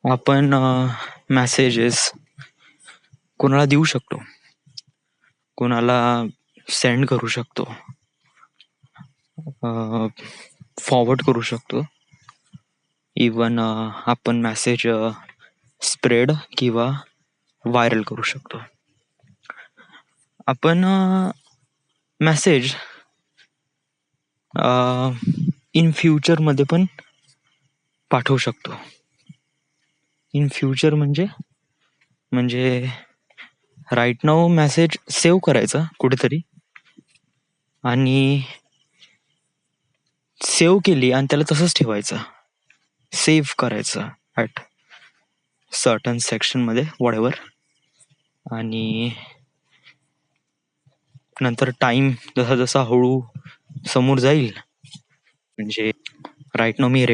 आपण मेसेजेस कोणाला देऊ शकतो, कोणाला सेंड करू शकतो, फॉरवर्ड करू शकतो. इवन आपण मेसेज स्प्रेड किंवा व्हायरल करू शकतो. आपण मेसेज इन फ्युचरमध्ये पण पाठवू शकतो. इन फ्युचर म्हणजे राईट नाव मेसेज सेव्ह करायचा कुठेतरी, आणि सेव्ह केली आणि त्याला तसंच ठेवायचं, सेव्ह करायचं ॲट सर्टन सेक्शनमध्ये वॉटेवर. आणि नंतर टाईम जसा जसा हळू समोर जाईल, म्हणजे राईट नाव मी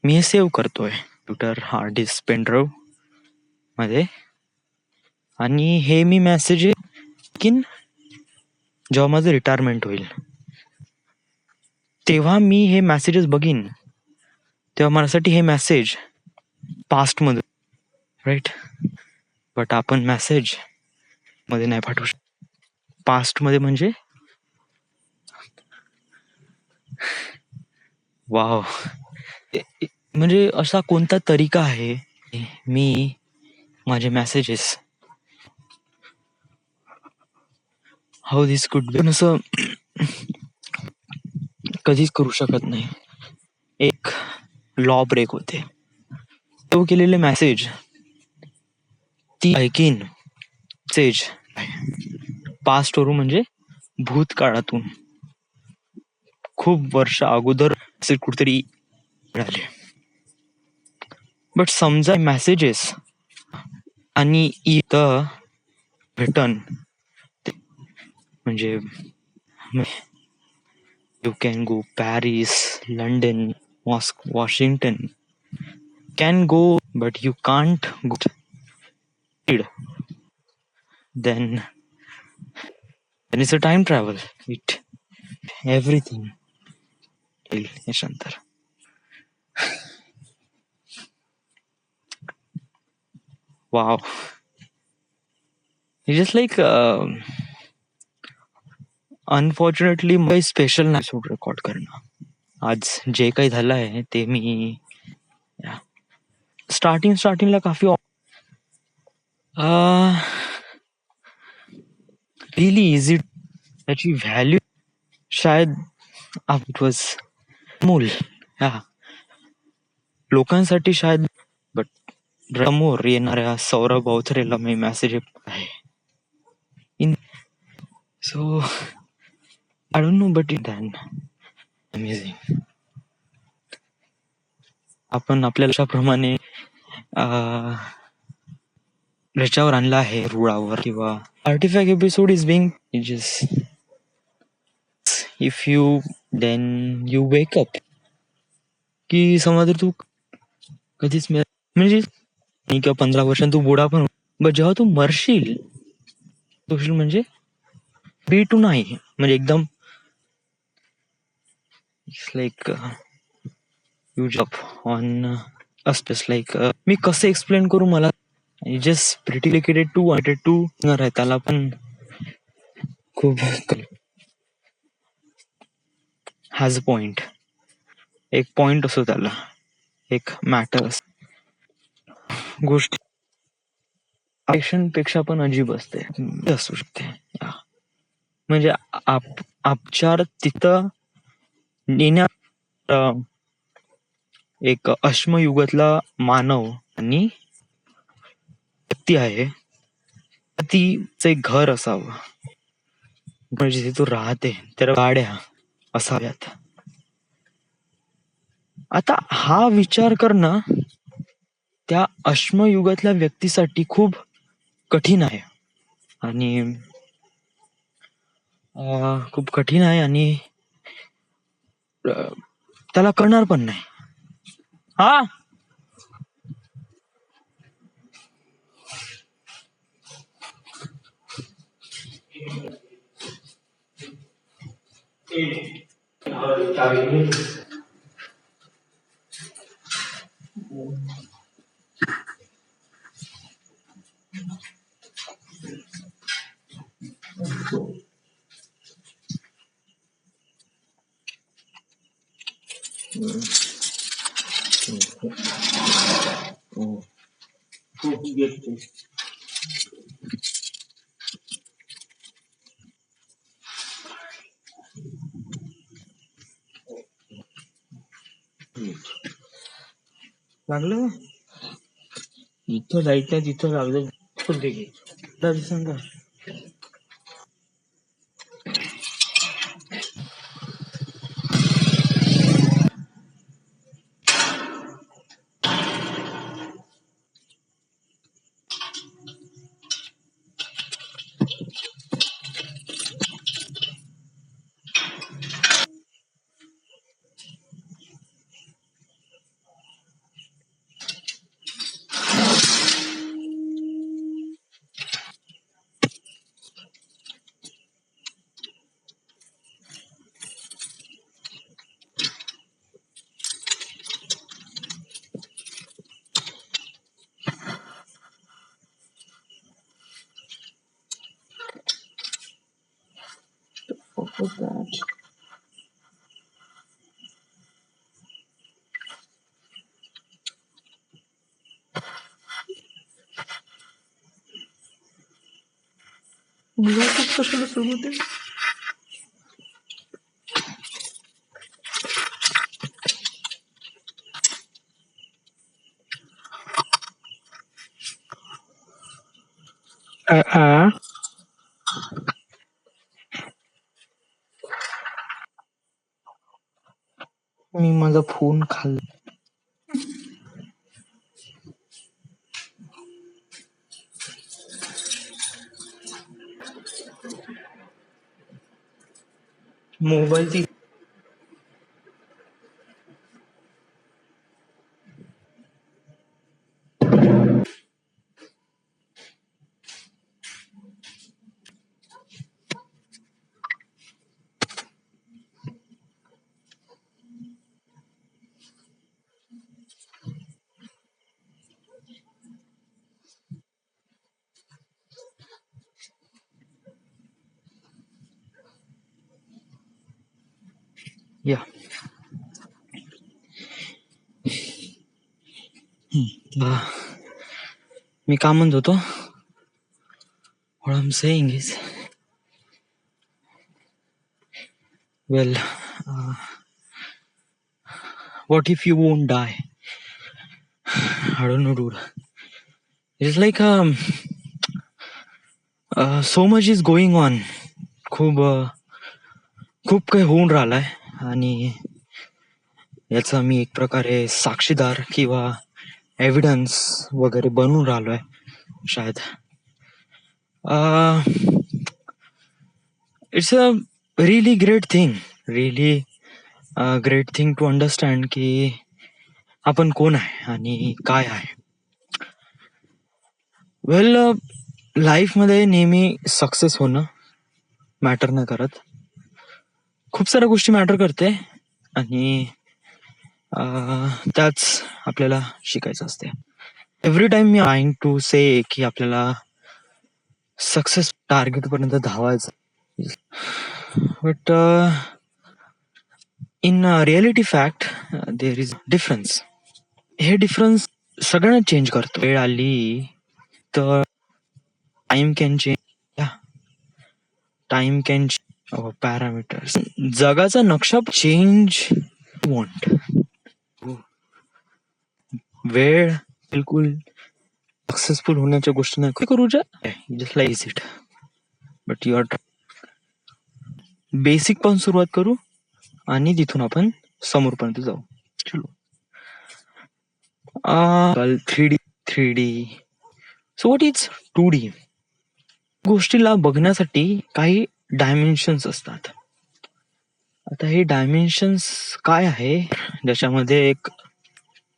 हे सेव्ह करतोय computer hard disk pen drive मध्ये. आणि हे मी मेसेज जेव्हा माझं रिटायरमेंट होईल तेव्हा मी हे मेसेजेस बघीन, तेव्हा माझ्यासाठी हे मेसेज पास्टमध्ये, राईट. बट आपण मेसेज मध्ये नाही पाठवू शकतो. पास्टमध्ये म्हणजे वाव, म्हणजे असा कोणता तरीका आहे मी माझे messages how this could be असं कधीच करू शकत नाही. एक लॉ ब्रेक होते. सेव्ह केलेले मेसेज ती ऐकीन मेसेज पास्टवरून म्हणजे भूतकाळातून खूप वर्ष अगोदर असे कुठेतरी मिळाले. बट समजा मेसेजेस आणि इथं भेटन, म्हणजे you can go Paris, London, Moscow, Washington, can go, but you can't go. Then it's a time travel. It everything. Yashantar. Wow. It's just like unfortunately काही स्पेशल एपिसोड रेकॉर्ड करणं. आज जे काही झालं आहे ते मी स्टार्टिंगला काफी रिअली इझी, त्याची व्हॅल्यू शायद इट वॉज मूल लोकांसाठी शायद. बट समोर येणाऱ्या सौरभ अवथरेला मी मेसेज आहे in, so I don't know, but it then amazing. आपण आपल्या लक्षाप्रमाणे ह्याच्यावर आणला आहे रुळावर, किंवा artifact episode is being just if you then you wake up, की समज तू कधीच म्हणजे नाही किंवा 15 वर्षांत तू बुडा पण, बट जेव्हा तू मरशील म्हणजे बी टू नाही, म्हणजे एकदम लाईक यू जप ऑन अ स्पेस. लाईक मी कसं एक्सप्लेन करू, मला जस्ट प्रिटिलिकेटेड टू आहे, त्याला पण खूप हॅज अ पॉइंट, एक पॉइंट असतो त्याला, एक मॅटर गोष्ट ऍक्शन पेक्षा पण अजीब असते, असू शकते. म्हणजे आपचार तिथं नेण्या एक अश्मयुगातला मानव आणि व्यक्ती आहे, तीच एक घर असावं, म्हणजे जिथे तो राहते त्या गाड्या असाव्यात. आता हा विचार करणं त्या अश्मयुगातल्या व्यक्तीसाठी खूप कठीण आहे, आणि खूप कठीण आहे, आणि त्याला करणार पण नाही. हा लागलं इथं लाईट नाही तिथं लागलं फुल सांगा. कशाला सुरू होते. मी माझा फोन खाल्ला. मोबाईल ती या मी काय म्हणत होतो. What I'm saying is, well, what if you won't die? I don't know, dude. It's like so much is going on. खूप काही होऊन राहिलाय आणि याचा मी एक प्रकारे साक्षीदार किंवा एव्हिडन्स वगैरे बनून राहिलोय शायद. It's a really great thing to understand की आपण कोण आहे आणि काय आहे. वेल, लाईफमध्ये नेहमी सक्सेस होणं मॅटर नाही करत. खूप साऱ्या गोष्टी मॅटर करते आणि त्याच आपल्याला शिकायचं असते. एव्हरी टाइम मी ट्राइंग टू से की आपल्याला सक्सेस टार्गेट पर्यंत धावायचं. But in reality fact there is difference. हे डिफरन्स सगळ्यांना चेंज करतो. वेळ आली तर time can change. Time can parameters. जगाचा नक्षा चेंज वॉन्ट. वेळ बिलकुल सक्सेसफुल होण्याच्या गोष्टी नाही करू. Just like it. But you are basic पासून सुरुवात करू आणि तिथून आपण समोरपर्यंत जाऊ. चलो. 3D. So what is 2D? गोष्टीला बघण्यासाठी काही डायमेन्शन्स असतात. आता हे डायमेन्शन्स काय आहे, ज्याच्यामध्ये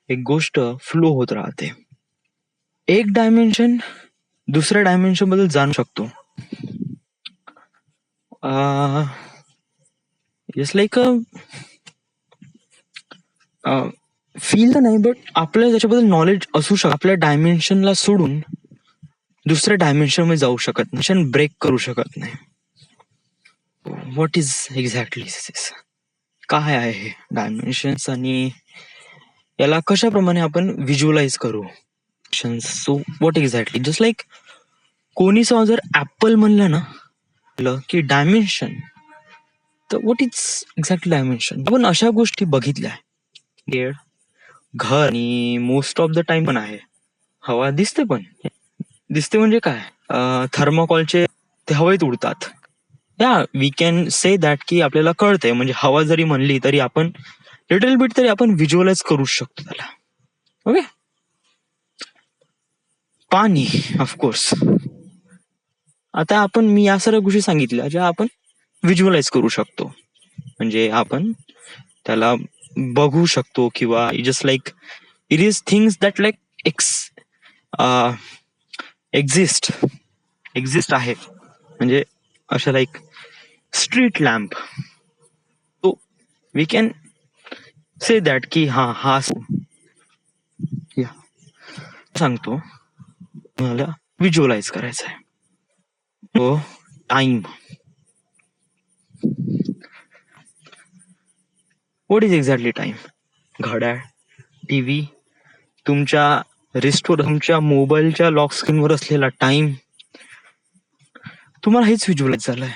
एक गोष्ट फ्लो होत राहते. एक डायमेन्शन दुसऱ्या डायमेन्शन बद्दल जाणू शकतो. जस्ट लाईक फील तर नाही, बट आपल्याला त्याच्याबद्दल नॉलेज असू शकत. आपल्या डायमेन्शनला सोडून दुसऱ्या डायमेन्शन मध्ये जाऊ शकत नाही, ब्रेक करू शकत नाही. व्हॉट इज एक्झॅक्टली दिस? काय आहे डायमेन्शन्स आणि याला कशाप्रमाणे आपण व्हिज्युअलाइज करू. So what exactly, just like कोणी समजा जर ऍपल म्हणलं ना की डायमेन्शन, तर व्हॉट इज एक्झॅक्टली डायमेन्शन. आपण अशा गोष्टी बघितल्या, घर आणि मोस्ट ऑफ द टाइम पण आहे. हवा दिसते पण दिसते म्हणजे काय, थर्मोकॉलचे ते हवेत उडतात. या वी कॅन से दॅट की आपल्याला कळतंय, म्हणजे हवा जरी म्हणली तरी आपण लिटल बिट तरी आपण व्हिज्युअलाइज करू शकतो त्याला. ओके. पाणी ऑफकोर्स, आता आपण मी या सर्व गोष्टी सांगितल्या ज्या आपण व्हिज्युअलाइज करू शकतो, म्हणजे आपण त्याला बघू शकतो किंवा just like it is things that like exist आहे, म्हणजे अशा लाईक स्ट्रीट लॅम्प, तो वी कॅन से दॅट की हा या सांगतो मला व्हिज्युअलाइज करायचं आहे. तो time, what is exactly time. घड्याळ, टीव्ही, तुमच्या रिस्टवर तुमच्या मोबाईलच्या लॉक स्क्रीनवर असलेला टाइम, तुम्हाला हेच व्हिज्युअलाइज झालंय,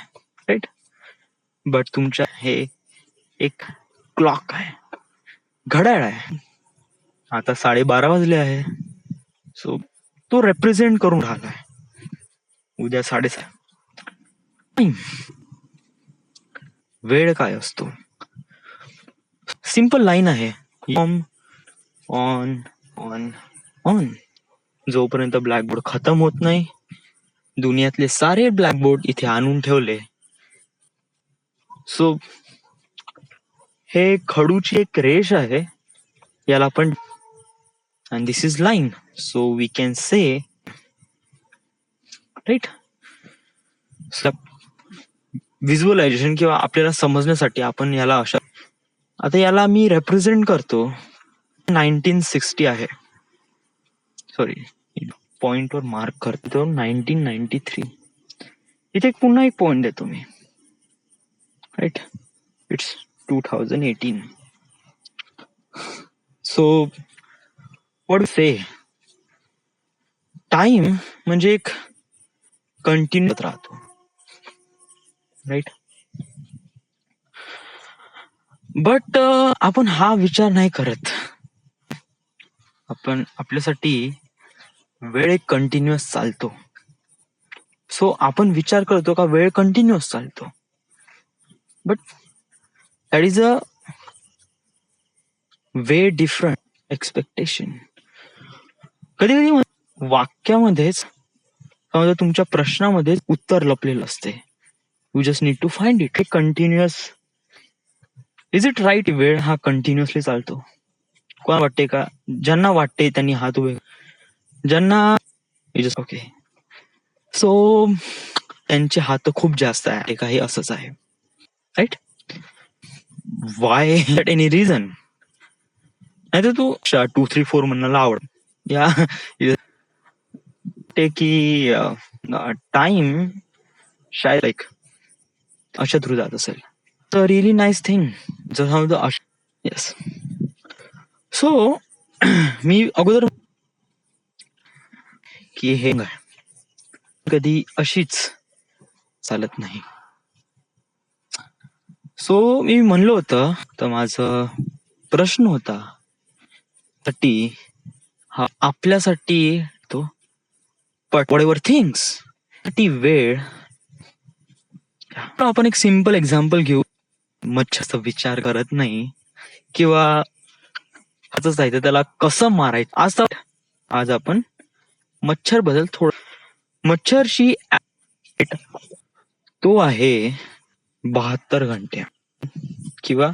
राईट. बट तुमच्या हे एक क्लॉक आहे, घड्याळ आहे, आता 12:30 वाजले आहे, सो तो रेप्रेझेंट करून राहिलाय उद्या 6:30. वेळ काय असतो, सिंपल लाईन आहे, ऑन ऑन ऑन ऑन. जोपर्यंत ब्लॅकबोर्ड खतम होत नाही, दुनियातले सारे ब्लॅकबोर्ड इथे आणून ठेवले. सो हे खडूची एक रेष आहे, याला आपण, and this is line, so we can say, right. Visualization किंवा आपल्याला समजण्यासाठी आपण याला अशा, आता याला मी रेप्रेझेंट करतो 1960 आहे, सॉरी पॉइंटवर मार्क करतो 1993. इथे पुन्हा एक पॉइंट देतो मी, right. It's 2018. So what say, time म्हणजे एक कंटिन्यू राहतो, राईट. बट आपण हा विचार नाही करत, आपण आपल्यासाठी वेळ एक कंटिन्युअस चालतो. सो आपण विचार करतो का वेळ कंटिन्युअस चालतो, but that is a way different expectation. कधी कधी वाक्यामध्येच समजा तुमच्या प्रश्नामध्येच उत्तर लपलेलं असते, you just need to find it. Continuous, is it right, वेळ हा कंटिन्युअसली चालतो. कोणाला वाटते का, ज्यांना वाटते त्यांनी हात उभे, ज्यांना ओके, सो त्यांचे हात खूप जास्त आहे, काही असंच आहे, right. Why that any reason, नाही तर तू 2, 3, 4 म्हणायला आवड या की टाइम शायद लाईक अशा थ्रू जात असेल, तर रिअली नाईस थिंग जर समजा. येस. सो मी अगोदर की हे कधी अशीच चालत नाही. सो मी म्हणलो होतं, तर माझा प्रश्न होता साठी हा आपल्यासाठी तो, बट वॉट एव्हर थिंग्स साठी वेळ. आपण एक सिंपल एक्झाम्पल घेऊ, मच्छरचा विचार करत नाही किंवा हातच जायचं त्याला कसं मारायचं. आज आपण मच्छर बद्दल थोडं, मच्छरशी तो आहे 72 घंटे किंवा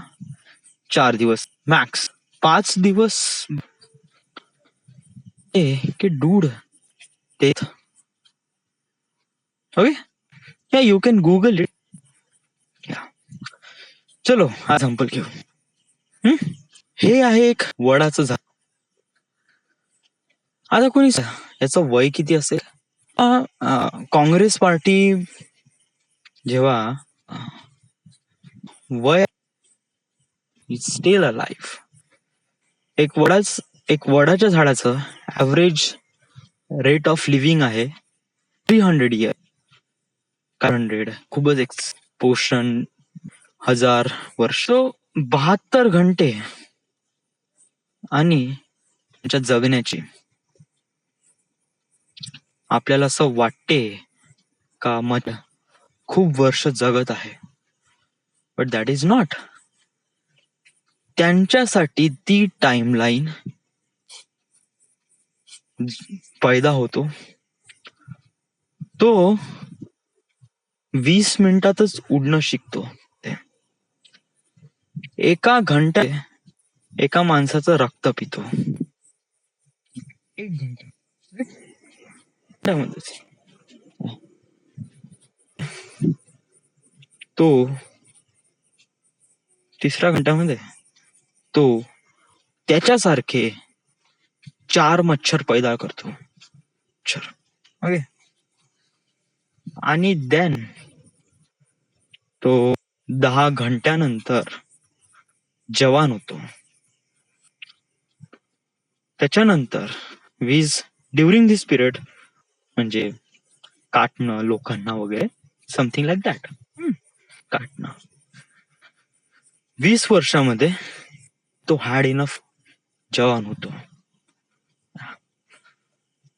4 दिवस मॅक्स, 5 दिवस की डूड ते. ओके, या यू कॅन गुगल इट. चलो हा एक्झाम्पल घेऊ. हे आहे एक वडाचं झाड. आता कोणी याचं वय किती असेल, काँग्रेस पार्टी जेव्हा वय इज स्टिल अलाइव्ह. एक वडाच्या झाडाचं ॲव्हरेज रेट ऑफ लिव्हिंग आहे 300 इयर. 100 खूपच एक्सपोशन 1000 वर्ष. 72 घंटे आणि त्यांच्या जगण्याची आपल्याला असं वाटते का मग खूप वर्ष जगत आहे, बट दॅट इज नॉट. त्यांच्यासाठी ती टाइमलाईन पैदा होतो तो 20 मिनिटातच उडणं शिकतो. एका घंट्यात एका माणसाचं रक्त पितो. 1 घंट्यामध्येच तो 3ऱ्या घंट्यामध्ये तो त्याच्यासारखे 4 मच्छर पैदा करतो. ओके. आणि देन तो 10 घंट्यानंतर जवान होतो. त्याच्यानंतर वीज ड्युरिंग दिस पिरियड म्हणजे काटणं लोकांना वगैरे समथिंग लाईक दॅट. काटणं 20 वर्षामध्ये तो हॅड इनफ जवान होतो.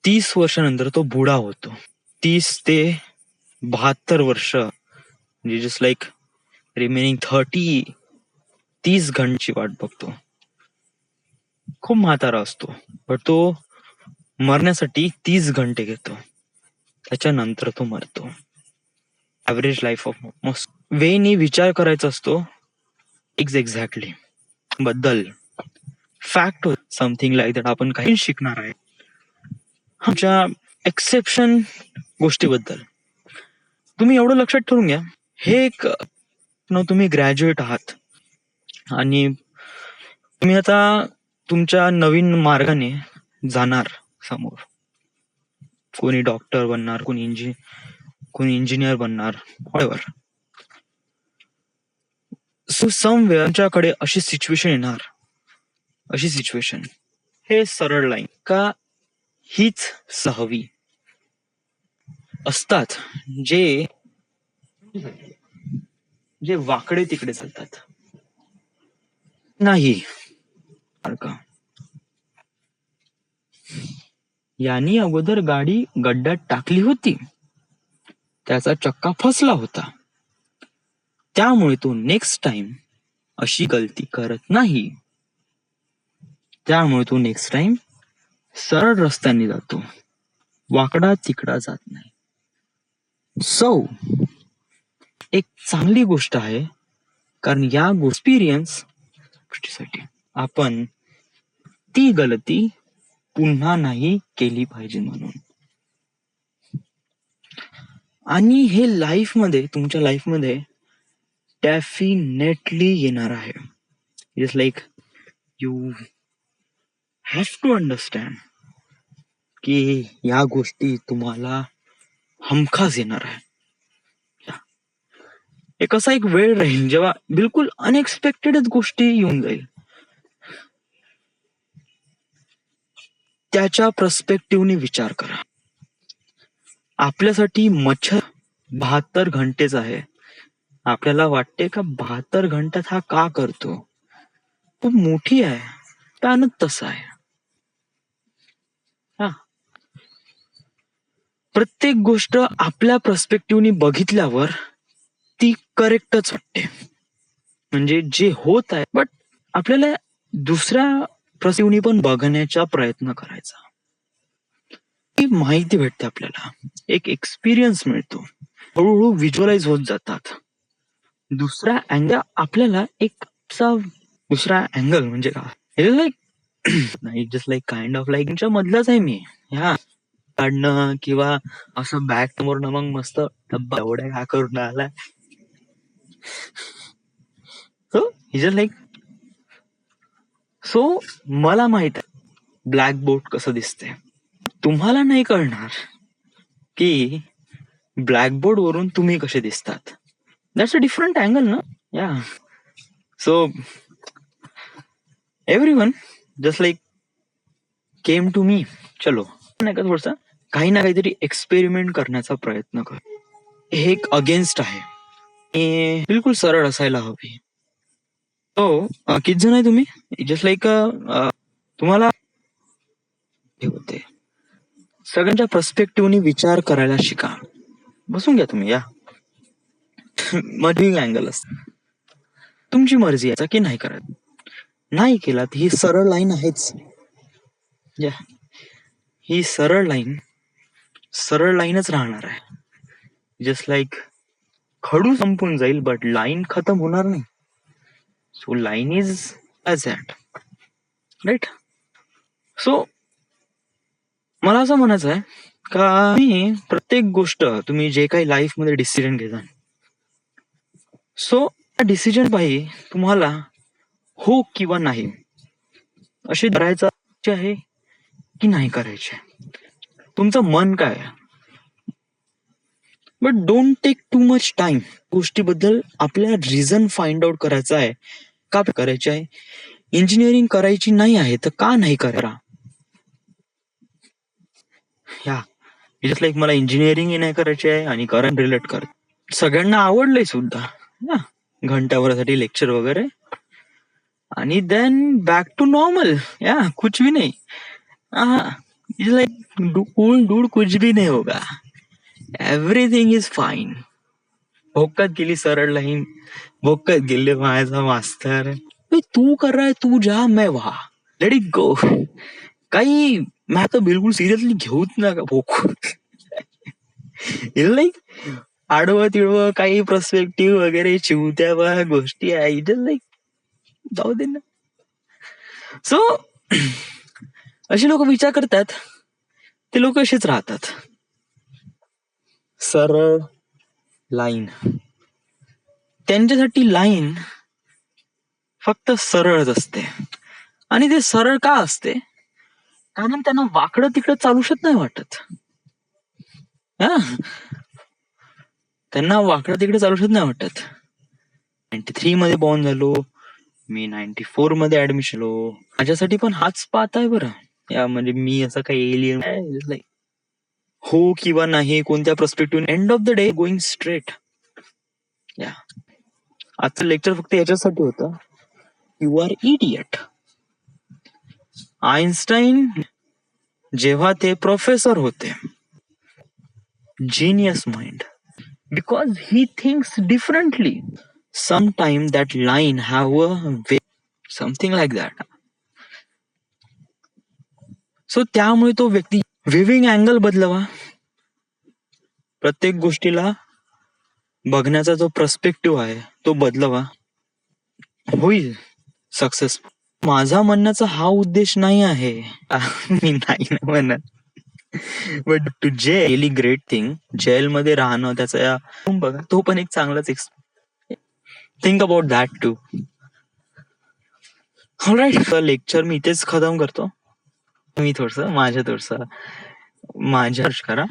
30 वर्षानंतर तो बुडा होतो. 30 ते 72 वर्ष म्हणजे जस्ट लाईक रिमेनिंग 30 घंटेची वाट बघतो. खूप म्हातारा असतो, पण तो मरण्यासाठी 30 घंटे घेतो. त्याच्यानंतर तो मरतो. ॲव्हरेज लाईफ ऑफ मोस्ट वेनी विचार करायचा असतो एक्झॅक्टली बद्दल फॅक्ट समथिंग लाईक दॅट आपण काही शिकणार आहे आमच्या एक्सेप्शन गोष्टीबद्दल. तुम्ही एवढं लक्षात ठेवून घ्या, हे एक तुम्ही ग्रॅज्युएट आहात आणि तुम्ही आता तुमच्या नवीन मार्गाने जाणार समोर. कोणी डॉक्टर बनणार, कोणी इंजिनियर बनणार, व्हॉएव्हर. सो समवेअर तुमच्याकडे अशी सिच्युएशन येणार, अशी सिच्युएशन हे सरळ लाईन का हीच सहवी असतात जे वाकडे तिकडे चालतात. नाही का यांनी अगोदर गाडी गड्ड्यात टाकली होती, त्याचा चक्का फसला होता, त्यामुळे तो नेक्स्ट टाइम अशी गलती करत नाही. त्यामुळे तो नेक्स्ट टाइम सरळ रस्त्याने जातो, वाकडा तिकडा जात नाही. सो एक चांगली गोष्ट आहे, कारण या गोष्टीसाठी आपण ती गलती पुन्हा नाही केली पाहिजे म्हणून. आणि हे तुमच्या लाईफमध्ये डेफिनेटली येणार आहे. Just like you have to understand की या गोष्टी तुम्हाला हमखास येणार आहे. एक असा एक वेळ राहील जेव्हा बिलकुल अनएक्सपेक्टेडच गोष्टी येऊन जाईल. त्याच्या पर्स्पेक्टिव्हने विचार करा. आपल्यासाठी मच्छर 72 घंटेच आहे. आपल्याला वाटते का 72 घंट्यात हा का करतो, खूप मोठी आहे, त्यानं तसं आहे. प्रत्येक गोष्ट आपल्या पर्स्पेक्टिव्हने बघितल्यावर ती करेक्टच वाटते. म्हणजे जे होत आहे, बट आपल्याला दुसऱ्या पर्स्पेक्टिव्हने पण बघण्याचा प्रयत्न करायचा. ती माहिती भेटते आपल्याला, एक एक्सपिरियन्स मिळतो, हळूहळू व्हिज्युअलाइज होत जातात. दुसरा अँगल आपल्याला एक दुसरा अँगल म्हणजे काय, लाईक नाही just like kind of like तुमच्या मधलाच आहे मी. काढणं किंवा असं बॅग समोर मग मस्त डब्बा एवढ्या का करून आलाय. सो मला माहित आहे ब्लॅक बोर्ड कसं दिसते. तुम्हाला नाही कळणार की ब्लॅकबोर्ड वरून तुम्ही कसे दिसतात. दॅट्स अ डिफरंट अँगल ना. So everyone just like came to me. चलो नाही का थोडसा काही ना काहीतरी एक्सपेरिमेंट करण्याचा प्रयत्न कर. हे एक अगेन्स्ट आहे, हे बिलकुल सरळ असायला हवी. तो किती जण आहे तुम्ही? जस्ट लाईक तुम्हाला हे होते सगळ्यांच्या पर्स्पेक्टिव्हनी विचार करायला शिका. बसून घ्या तुम्ही या. मधील अँगल असत, तुमची मर्जी याचा की नाही करत. नाही केलात ही सरळ लाईन आहेच. या ही सरळ लाईनच राहणार आहे. जस्ट लाईक खडू संपून जाईल बट लाईन खतम होणार नाही. So line is as that, right? So मला असं म्हणायचं आहे का मी प्रत्येक गोष्ट तुम्ही जे काही लाईफ मध्ये डिसिजन घेता, सो त्या डिसिजन पाहिजे तुम्हाला हो किंवा नाही असे करायचं आहे की नाही करायचे, तुमचं मन काय आहे. But don't take too much time. गोष्टीबद्दल आपल्या रिझन फाइंड आउट करायचा आहे, का करायचे आहे. इंजिनिअरिंग करायची नाही आहे तर का नाही करा. या जस्ट लाईक मला इंजिनिअरिंग नाही करायची आहे आणि करंट रिलेट कर सगळ्यांना आवडलंय सुद्धा घंटाभरासाठी लेक्चर वगैरे आणि देन बॅक टू नॉर्मल. या कुछ भी नाही. लाईक डूड कुछ भी नाही होगा, एव्हरीथिंग इज फाईन. भोकात गेली सरळ लाईन, भोकात गेले माझा मास्तर. तू कर रहा है तू जा, मैं वहा, लेट इट गो. काही मैं तर बिलकुल सिरियसली घेऊच नका भोकू. लाईक आडवं तिडवं काही पर्स्पेक्टिव्ह वगैरे चिवत्या गोष्टी आहे, लाईक जाऊ दे ना. सो अशी लोक विचार करतात, ते लोक असेच राहतात. सरळ लाईन, त्यांच्यासाठी लाईन फक्त सरळच असते. आणि ते सरळ का असते, कारण त्यांना वाकडं तिकडं चालूशच नाही वाटत. त्यांना वाकडं तिकडे चालूशच नाही वाटत. 93 मध्ये बॉर्न झालो मी, 94 मध्ये ऍडमिशन लो. माझ्यासाठी पण हाच पाथ आहे बरं. या म्हणजे मी असं काही एलियन नाही. हो किंवा नाही, कोणत्या perspective, end of the day going straight. या आजचं लेक्चर फक्त याच्यासाठी होतं, यू आर इडियट. आईन्स्टाईन जेव्हा ते प्रोफेसर होते, genius mind, because he thinks differently. Sometime that line have a way, something like that. So त्यामुळे तो व्यक्ती विविंग अँगल बदलावा, प्रत्येक गोष्टीला बघण्याचा जो पर्स्पेक्टिव्ह आहे तो बदलावा, होईल सक्सेस. माझा म्हणण्याचा हा उद्देश नाही आहे, मी नाही म्हणत. But to jail great thing, जेलमध्ये राहणं त्याचा बघा तो पण एक चांगलाच think about that too. Alright, lecture मी इथेच खतम करतो. मी माझ्या करा,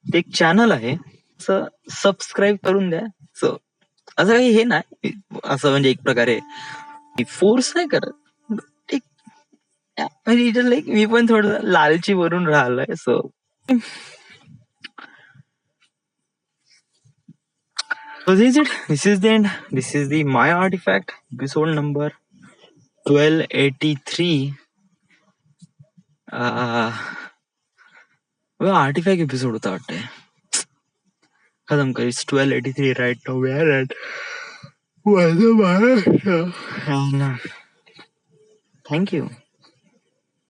एक चॅनल आहे, सबस्क्राईब करून द्या. सो असं काही हे नाही, असं म्हणजे एक प्रकारे फोर्स नाही करत, लाईक मी पण थोडं लालची वरून राहिलोय. So this is the end. This is the My Artifact episode number 1283. Artefact episode होता वाटतंय, खतम कर. 1283 right now. We are at Thank you.